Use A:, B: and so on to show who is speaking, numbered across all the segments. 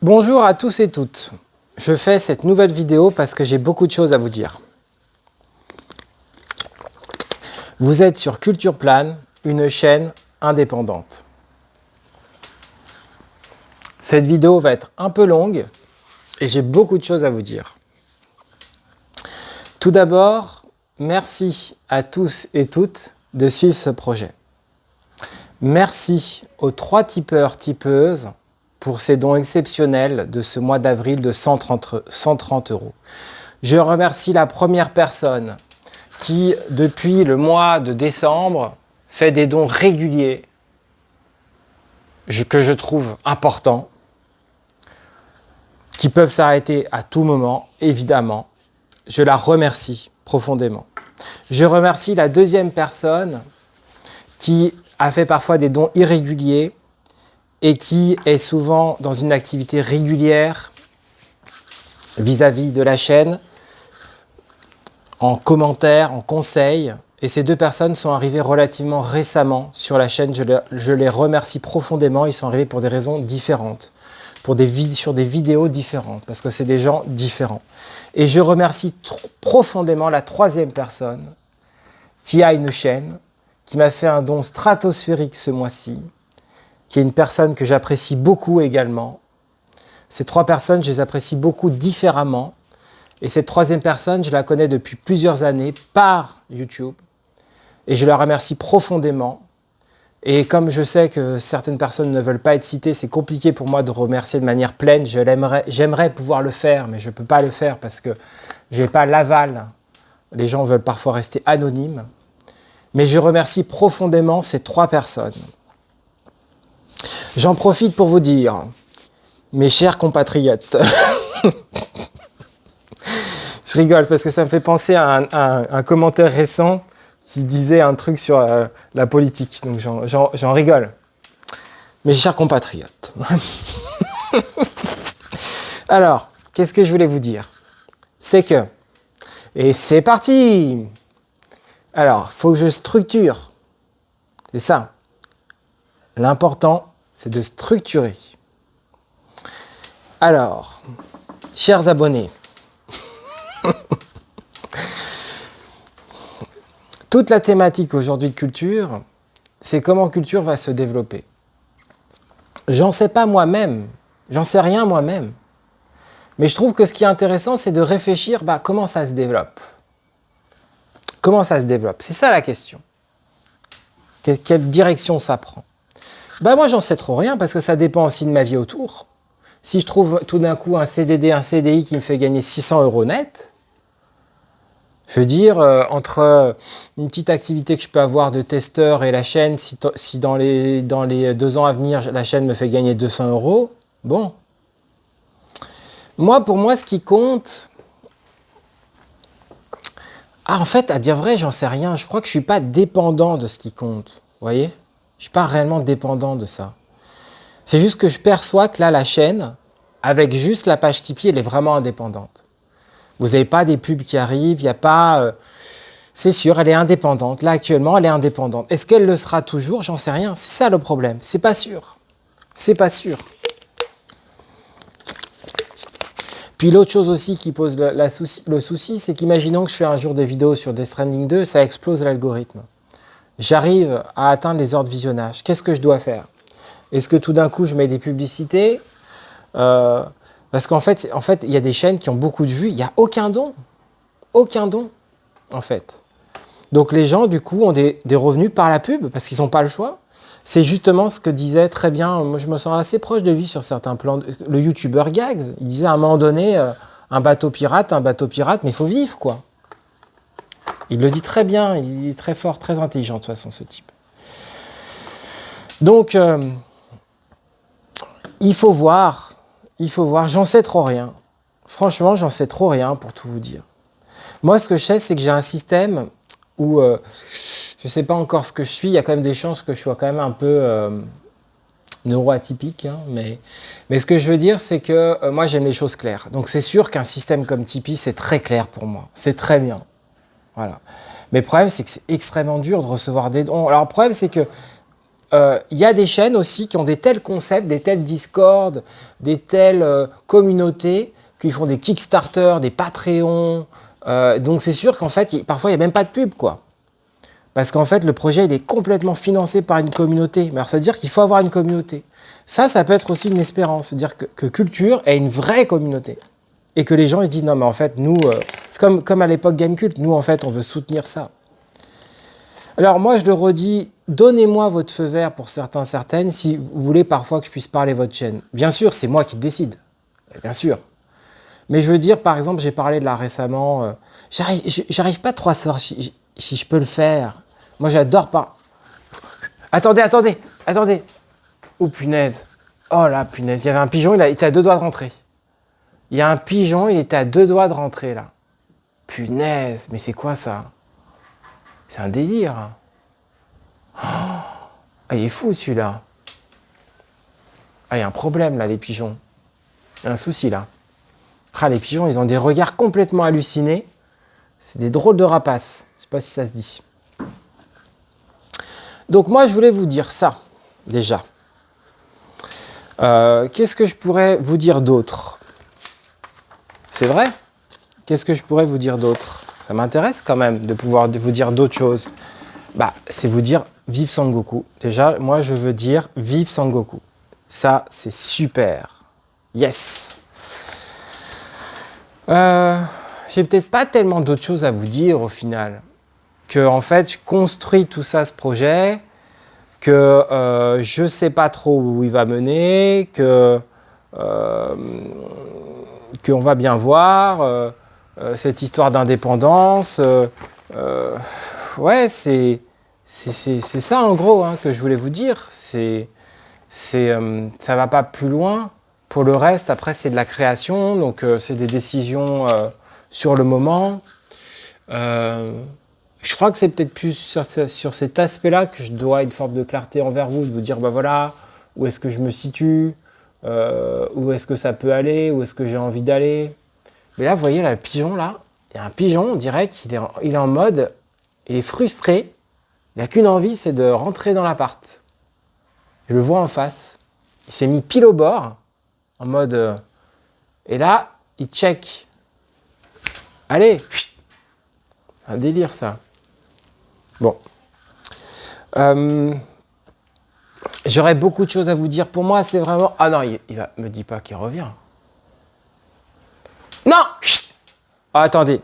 A: Bonjour à tous et toutes. Je fais cette nouvelle vidéo parce que j'ai beaucoup de choses à vous dire. Vous êtes sur Culture Plane, une chaîne indépendante. Cette vidéo va être un peu longue et j'ai beaucoup de choses à vous dire. Tout d'abord, merci à tous et toutes de suivre ce projet. Merci aux 3 tipeurs, tipeuses pour ces dons exceptionnels de ce mois d'avril de 130 €. Je remercie la première personne qui, depuis le mois de décembre, fait des dons réguliers que je trouve importants, qui peuvent s'arrêter à tout moment, évidemment. Je la remercie profondément. Je remercie la deuxième personne qui a fait parfois des dons irréguliers et qui est souvent dans une activité régulière vis-à-vis de la chaîne, en commentaire, en conseil. Et ces 2 personnes sont arrivées relativement récemment sur la chaîne. Je les remercie profondément. Ils sont arrivés pour des raisons différentes, sur des vidéos différentes, parce que c'est des gens différents. Et je remercie profondément la 3e personne qui a une chaîne, qui m'a fait un don stratosphérique ce mois-ci, qui est une personne que j'apprécie beaucoup également. Ces 3 personnes, je les apprécie beaucoup différemment. Et cette 3e personne, je la connais depuis plusieurs années par YouTube. Et je la remercie profondément. Et comme je sais que certaines personnes ne veulent pas être citées, c'est compliqué pour moi de remercier de manière pleine. J'aimerais pouvoir le faire, mais je ne peux pas le faire parce que je n'ai pas l'aval. Les gens veulent parfois rester anonymes. Mais je remercie profondément ces 3 personnes. J'en profite pour vous dire, mes chers compatriotes, je rigole parce que ça me fait penser à un commentaire récent qui disait un truc sur la politique, donc j'en rigole. Mes chers compatriotes. Alors, qu'est-ce que je voulais vous dire? C'est que, et c'est parti! Alors, il faut que je structure. C'est ça. L'important, c'est de structurer. Alors, chers abonnés, toute la thématique aujourd'hui de culture, c'est comment culture va se développer. J'en sais pas moi-même, j'en sais rien moi-même. Mais je trouve que ce qui est intéressant, c'est de réfléchir, comment ça se développe. Comment ça se développe? C'est ça la question. Quelle direction ça prend? Moi, j'en sais trop rien parce que ça dépend aussi de ma vie autour. Si je trouve tout d'un coup un CDD, un CDI qui me fait gagner 600 € net, je veux dire, entre une petite activité que je peux avoir de testeur et la chaîne, si dans les 2 ans à venir, la chaîne me fait gagner 200 €, bon. Pour moi, ce qui compte... en fait, à dire vrai, j'en sais rien. Je crois que je ne suis pas dépendant de ce qui compte. Vous voyez? Je ne suis pas réellement dépendant de ça. C'est juste que je perçois que là, la chaîne, avec juste la page Tipeee, elle est vraiment indépendante. Vous n'avez pas des pubs qui arrivent, il n'y a pas... c'est sûr, elle est indépendante. Là, actuellement, elle est indépendante. Est-ce qu'elle le sera toujours? J'en sais rien. C'est ça le problème. C'est pas sûr. C'est pas sûr. Puis l'autre chose aussi qui pose le souci, c'est qu'imaginons que je fais un jour des vidéos sur Death Stranding 2, ça explose l'algorithme. J'arrive à atteindre les heures de visionnage. Qu'est-ce que je dois faire? Est-ce que tout d'un coup, je mets des publicités? Parce qu'en fait, il y a des chaînes qui ont beaucoup de vues, il n'y a aucun don. Aucun don, en fait. Donc les gens, du coup, ont des revenus par la pub, parce qu'ils n'ont pas le choix. C'est justement ce que disait très bien, moi je me sens assez proche de lui sur certains plans, le youtubeur Gags. Il disait à un moment donné, un bateau pirate, mais il faut vivre, quoi. Il le dit très bien, il est très fort, très intelligent de toute façon, ce type. Donc, il faut voir, j'en sais trop rien. Franchement, j'en sais trop rien pour tout vous dire. Moi, ce que je sais, c'est que j'ai un système où je ne sais pas encore ce que je suis. Il y a quand même des chances que je sois quand même un peu neuroatypique. Mais ce que je veux dire, c'est que moi, j'aime les choses claires. Donc, c'est sûr qu'un système comme Tipeee, c'est très clair pour moi. C'est très bien. Voilà. Mais le problème, c'est que c'est extrêmement dur de recevoir des dons. Alors, le problème, c'est que il y a des chaînes aussi qui ont des tels concepts, des tels Discord, des telles communautés, qui font des Kickstarter, des Patreons. Donc c'est sûr qu'en fait, parfois, il n'y a même pas de pub, quoi. Parce qu'en fait, le projet, il est complètement financé par une communauté. Mais alors, ça veut dire qu'il faut avoir une communauté. Ça peut être aussi une espérance. C'est-à-dire que Culture est une vraie communauté. Et que les gens, ils se disent, non, mais en fait, nous, c'est comme à l'époque Gamecult. Nous, en fait, on veut soutenir ça. Alors, moi, je le redis, donnez-moi votre feu vert pour certains, certaines, si vous voulez parfois que je puisse parler votre chaîne. Bien sûr, c'est moi qui décide. Bien sûr. Mais je veux dire, par exemple, j'ai parlé de là récemment. J'arrive pas trop à savoir si je peux le faire. Moi, j'adore par... Attendez. Oh, punaise. Oh là, punaise. Il y avait un pigeon, il était à 2 doigts de rentrer. Il y a un pigeon, il était à 2 doigts de rentrer, là. Punaise, mais c'est quoi, ça? C'est un délire. Oh, ah, il est fou, celui-là. Ah, il y a un problème, là, les pigeons. Il y a un souci, là. Ah, les pigeons, ils ont des regards complètement hallucinés. C'est des drôles de rapaces. Je ne sais pas si ça se dit. Donc moi, je voulais vous dire ça, déjà. Qu'est-ce que je pourrais vous dire d'autre? C'est vrai? Qu'est-ce que je pourrais vous dire d'autre? Ça m'intéresse quand même de pouvoir vous dire d'autres choses. Bah, c'est vous dire vive Sangoku. Déjà, moi, je veux dire vive Sangoku. Ça, c'est super. Yes! J'ai peut-être pas tellement d'autres choses à vous dire au final. Que en fait, je construis tout ça, ce projet, que je sais pas trop où il va mener, que qu'on va bien voir cette histoire d'indépendance. Ouais, c'est ça en gros hein, que je voulais vous dire. Ça va pas plus loin. Pour le reste, après, c'est de la création, donc c'est des décisions sur le moment. Je crois que c'est peut-être plus sur cet aspect-là que je dois une forme de clarté envers vous, de vous dire, bah voilà, où est-ce que je me situe, où est-ce que ça peut aller, où est-ce que j'ai envie d'aller. Mais là, vous voyez, là, le pigeon, là, il y a un pigeon, on dirait qu'il est en mode, il est frustré, il n'a qu'une envie, c'est de rentrer dans l'appart. Je le vois en face, il s'est mis pile au bord, en mode... et là, il check. Allez, un délire ça. Bon. J'aurais beaucoup de choses à vous dire. Pour moi, c'est vraiment... Ah non, me dit pas qu'il revient. Non. Ah, attendez.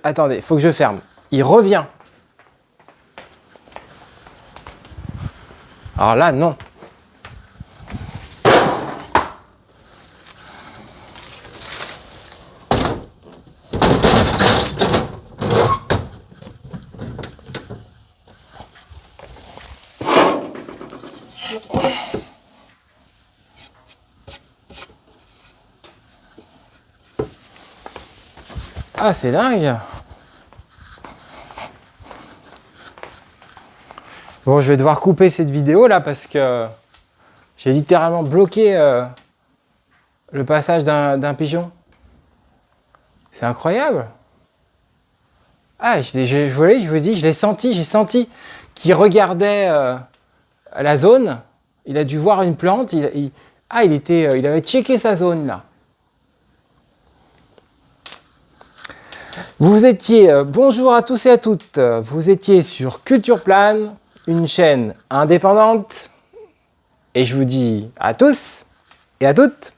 A: Attendez, il faut que je ferme. Il revient. Alors là, non. Ah, c'est dingue. Bon, je vais devoir couper cette vidéo là parce que j'ai littéralement bloqué le passage d'un pigeon. C'est incroyable. Ah, je vous dis, je l'ai senti, j'ai senti qu'il regardait la zone. Il a dû voir une plante. Il avait checké sa zone là. Vous étiez, bonjour à tous et à toutes, vous étiez sur Culture Plan, une chaîne indépendante. Et je vous dis à tous et à toutes,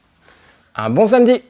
A: un bon samedi.